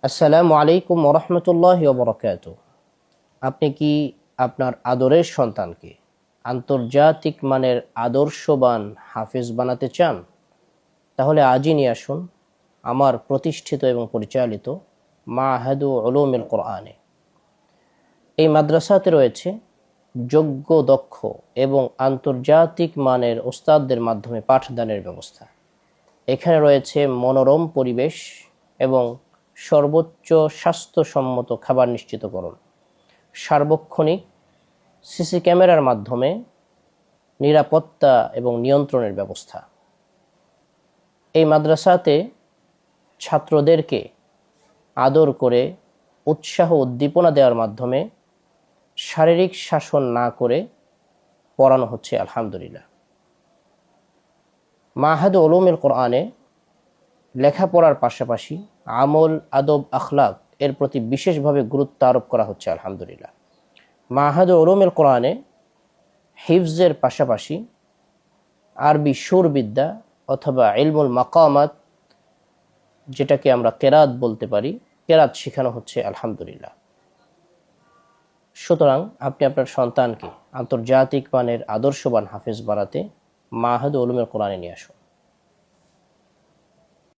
আসসালামু আলাইকুম ওরহমতুল্লাহি ওবরাকাতু। আপনি কি আপনার আদরের সন্তানকে আন্তর্জাতিক মানের আদর্শবান হাফেজ বানাতে চান? তাহলে আজই নিয়ে আসুন আমার প্রতিষ্ঠিত এবং পরিচালিত মাহাদু উলুমুল কোরআনে। এই মাদ্রাসাতে রয়েছে যোগ্য, দক্ষ এবং আন্তর্জাতিক মানের ওস্তাদদের মাধ্যমে পাঠদানের ব্যবস্থা। এখানে রয়েছে মনোরম পরিবেশ এবং সর্বোচ্চ স্বাস্থ্যসম্মত খাবার নিশ্চিতকরণ, সার্বক্ষণিক সিসি ক্যামেরার মাধ্যমে নিরাপত্তা এবং নিয়ন্ত্রণের ব্যবস্থা। এই মাদ্রাসাতে ছাত্রদেরকে আদর করে উৎসাহ উদ্দীপনা দেওয়ার মাধ্যমে শারীরিক শাসন না করে পড়ানো হচ্ছে আলহামদুলিল্লাহ। মাহাদু উলুমুল কোরআনে লেখাপড়ার পাশাপাশি আমল, আদব, আখলাক এর প্রতি বিশেষভাবে গুরুত্ব আরোপ করা হচ্ছে আলহামদুলিল্লাহ। মাহাদু উলুমুল কোরআনে হিফজের পাশাপাশি আরবি সুরবিদ্যা অথবা ইলমুল মাকামাত, যেটাকে আমরা কেরাত বলতে পারি, কেরাত শেখানো হচ্ছে আলহামদুলিল্লাহ। সুতরাং আপনি আপনার সন্তানকে আন্তর্জাতিক মানের আদর্শবান হাফেজ বানাতে মাহাদু উলুমুল কোরআনে নিয়ে আসুন।